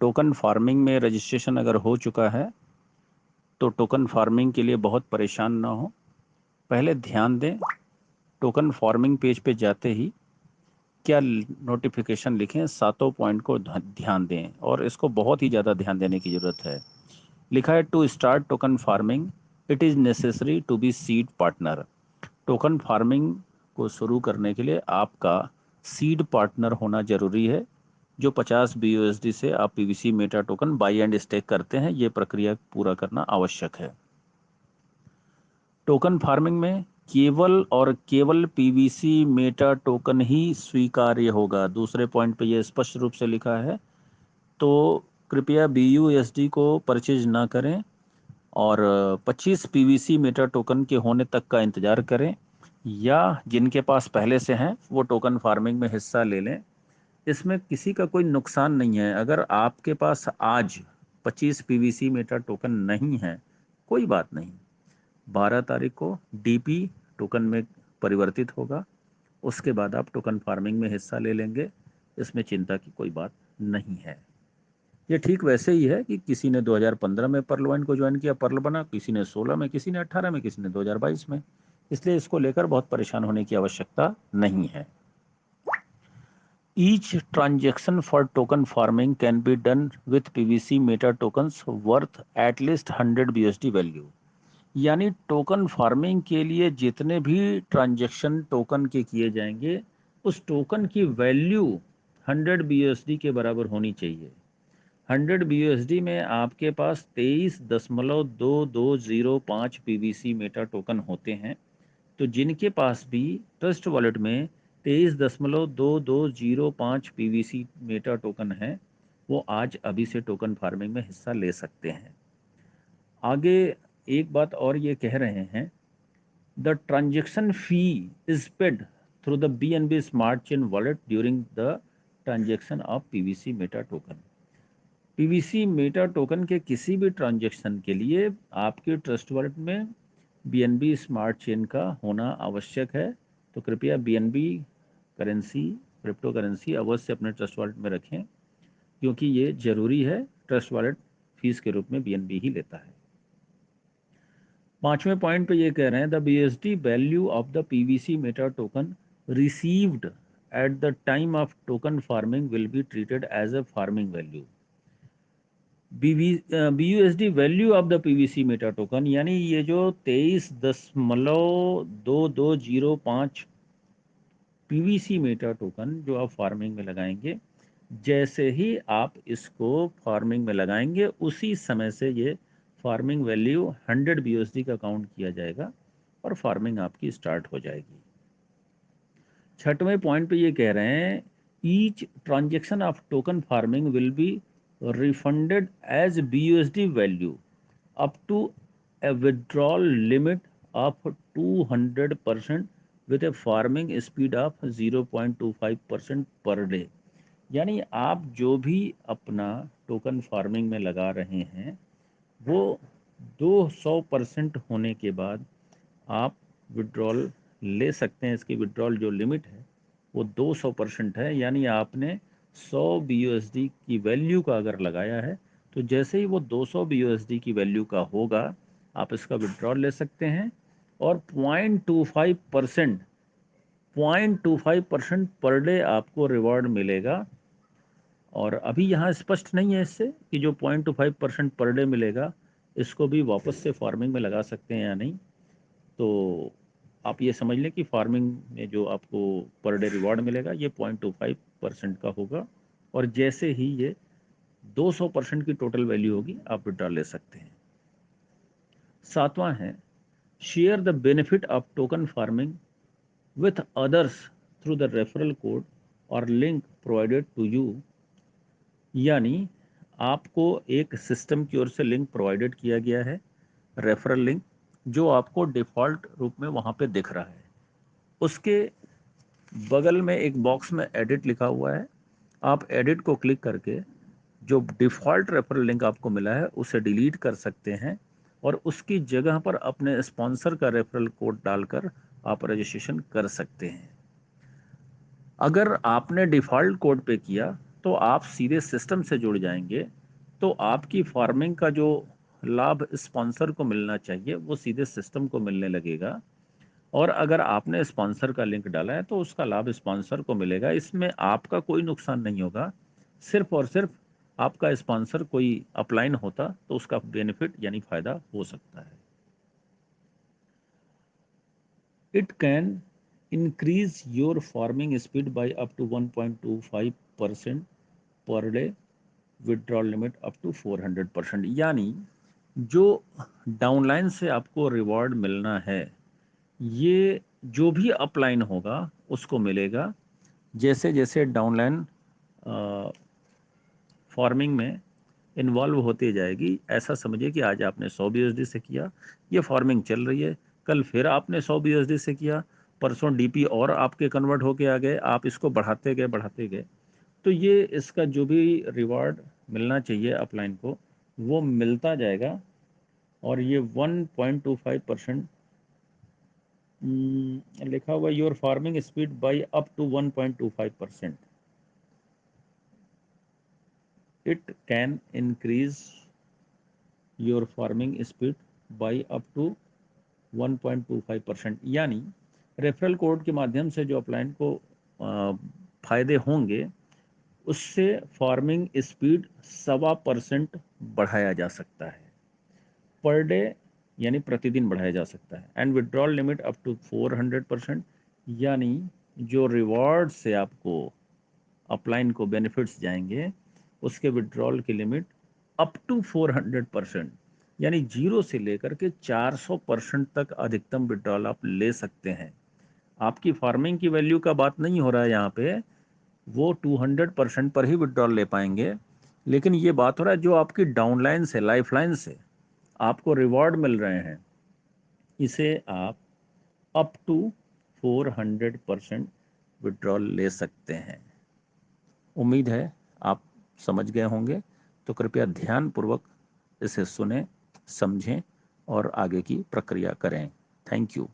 Token farming में registration अगर हो चुका है तो टोकन फार्मिंग के लिए बहुत परेशान ना हो। पहले ध्यान दें, टोकन फार्मिंग पेज पे जाते ही क्या नोटिफिकेशन लिखें, सातों पॉइंट को ध्यान दें और इसको बहुत ही ज़्यादा ध्यान देने की ज़रूरत है। लिखा है to start token farming it is necessary to be seed partner. Token farming को शुरू करने के लिए आपका सीड पार्टनर होना जरूरी है। जो 50 BUSD से आप PVC meta token buy and stake करते हैं, ये प्रक्रिया पूरा करना आवश्यक है। टोकन फार्मिंग में केवल और केवल PVC मेटा टोकन ही स्वीकार्य होगा। दूसरे पॉइंट पे ये स्पष्ट रूप से लिखा है, तो कृपया BUSD को परचेज ना करें और 25 PVC मेटा टोकन के होने तक का इंतजार करें, या जिनके पास पहले से हैं वो टोकन फार्मिंग में हिस्सा ले लें। इसमें किसी का कोई नुकसान नहीं है। अगर आपके पास आज 25 PVC मेटा टोकन नहीं है, कोई बात नहीं, 12 तारीख को DP टोकन में परिवर्तित होगा, उसके बाद आप टोकन फार्मिंग में हिस्सा ले लेंगे। इसमें चिंता की कोई बात नहीं है। ये ठीक वैसे ही है कि किसी ने 2015 में पर्ल वाइन को ज्वाइन किया, पर्ल बना, किसी ने 16 में, किसी ने 18 में, किसी ने 2022 में। इसलिए इसको लेकर बहुत परेशान होने की आवश्यकता नहीं है। Each transaction for token farming can be done with PVC meta tokens worth at least 100 BUSD value। यानी टोकन फार्मिंग के लिए जितने भी ट्रांजैक्शन टोकन के किए जाएंगे, उस टोकन की वैल्यू 100 BUSD के बराबर होनी चाहिए। 100 BUSD में आपके पास 23.2205 PVC मेटा टोकन होते हैं। तो जिनके पास भी ट्रस्ट वॉलेट में 23.2205 PVC मेटा टोकन है, वो आज अभी से टोकन फार्मिंग में हिस्सा ले सकते हैं। आगे एक बात और ये कह रहे हैं, the transaction fee is paid through the BNB smart chain wallet during the transaction of PVC meta token. PVC meta token के किसी भी ट्रांजेक्शन के लिए आपके ट्रस्ट वॉलेट में BNB स्मार्ट चेन का होना आवश्यक है। तो कृपया BNB करेंसी, क्रिप्टो करेंसी अवश्य अपने ट्रस्ट वॉलेट में रखें, क्योंकि ये जरूरी है। ट्रस्ट वॉलेट फीस के रूप में BNB ही लेता है। 5वें पॉइंट पे ये कह रहे हैं, the BUSD value of the PVC meta token received at the time of token farming will be treated as a farming value. BUSD value of the PVC meta token, यानी ये जो 23.2205 PVC मेटा टोकन जो आप farming में लगाएंगे, जैसे ही आप इसको फार्मिंग में लगाएंगे उसी समय से ये फार्मिंग वैल्यू 100 BUSD का काउंट किया जाएगा और फार्मिंग आपकी स्टार्ट हो जाएगी। 6वें पॉइंट पे ये कह रहे हैं, each transaction of token farming will B refunded as BUSD value up to a withdrawal limit of 200% with a farming speed of 0.25% per day. यानी आप जो भी अपना टोकन फार्मिंग में लगा रहे हैं, वो 200% होने के बाद आप विड्रॉल ले सकते हैं। इसकी विड्रॉल जो लिमिट है वो 200% है। यानी आपने 100 BUSD की वैल्यू का अगर लगाया है, तो जैसे ही वो 200 BUSD की वैल्यू का होगा, आप इसका विड्रॉल ले सकते हैं और 0.25% पर डे आपको रिवॉर्ड मिलेगा। और अभी यहाँ स्पष्ट नहीं है इससे कि जो 0.25% पर डे मिलेगा, इसको भी वापस से फार्मिंग में लगा सकते हैं या नहीं। तो आप ये समझ लें कि फार्मिंग में जो आपको पर डे रिवॉर्ड मिलेगा, ये 0.25% का होगा, और जैसे ही ये 200% की टोटल वैल्यू होगी, आप विड्रॉ ले सकते हैं। 7वां है, share the benefit of token farming with others through the referral code और लिंक प्रोवाइडेड टू यू। यानी आपको एक सिस्टम की ओर से लिंक प्रोवाइडेड किया गया है, रेफरल लिंक, जो आपको डिफ़ॉल्ट रूप में वहाँ पे दिख रहा है। उसके बगल में एक बॉक्स में एडिट लिखा हुआ है। आप एडिट को क्लिक करके जो डिफ़ॉल्ट रेफरल लिंक आपको मिला है उसे डिलीट कर सकते हैं और उसकी जगह पर अपने स्पॉन्सर का रेफरल कोड डालकर आप रजिस्ट्रेशन कर सकते हैं। अगर आपने डिफ़ॉल्ट कोड पे किया तो आप सीधे सिस्टम से जुड़ जाएंगे तो आपकी फार्मिंग का जो लाभ स्पॉन्सर को मिलना चाहिए वो सीधे सिस्टम को मिलने लगेगा, और अगर आपने स्पॉन्सर का लिंक डाला है तो उसका लाभ स्पॉन्सर को मिलेगा। इसमें आपका कोई नुकसान नहीं होगा, सिर्फ और सिर्फ आपका स्पॉन्सर कोई अपलाइन होता तो उसका बेनिफिट यानी फायदा हो सकता है। It can increase your farming speed by up to 1.25% per day, withdrawal limit up to 400%। यानी जो डाउनलाइन से आपको रिवॉर्ड मिलना है, ये जो भी अपलाइन होगा उसको मिलेगा। जैसे जैसे डाउनलाइन फार्मिंग में इन्वॉल्व होती जाएगी, ऐसा समझिए कि आज आपने 100 BSD से किया, ये फार्मिंग चल रही है, कल फिर आपने 100 BSD से किया, परसों डीपी और आपके कन्वर्ट होके आ गए, आप इसको बढ़ाते गए, तो ये इसका जो भी रिवार्ड मिलना चाहिए अपलाइन को वो मिलता जाएगा। और ये 1.25% लिखा हुआ, your farming speed by up to 1.25%, it can increase your farming speed by up to 1.25%। यानी रेफरल कोड के माध्यम से जो अपलाइन को फायदे होंगे, उससे फार्मिंग स्पीड 1.25% बढ़ाया जा सकता है पर डे, यानी प्रतिदिन बढ़ाया जा सकता है। And withdrawal limit up to 400%, यानी जो रिवॉर्ड से आपको अपलाइन को बेनिफिट्स जाएंगे उसके विड्रॉल की लिमिट अप टू 400%, यानी 0 से लेकर के 400% तक अधिकतम विड्रॉल आप ले सकते हैं। आपकी फार्मिंग की वैल्यू का बात नहीं हो रहा है यहाँ पे, वो 200% पर ही विड्रॉल ले पाएंगे, लेकिन ये बात हो रहा है जो आपकी डाउनलाइन से, लाइफलाइन से आपको रिवॉर्ड मिल रहे हैं, इसे आप अप टू 400% विड्रॉल ले सकते हैं। उम्मीद है आप समझ गए होंगे, तो कृपया ध्यानपूर्वक इसे सुनें, समझें और आगे की प्रक्रिया करें। Thank you.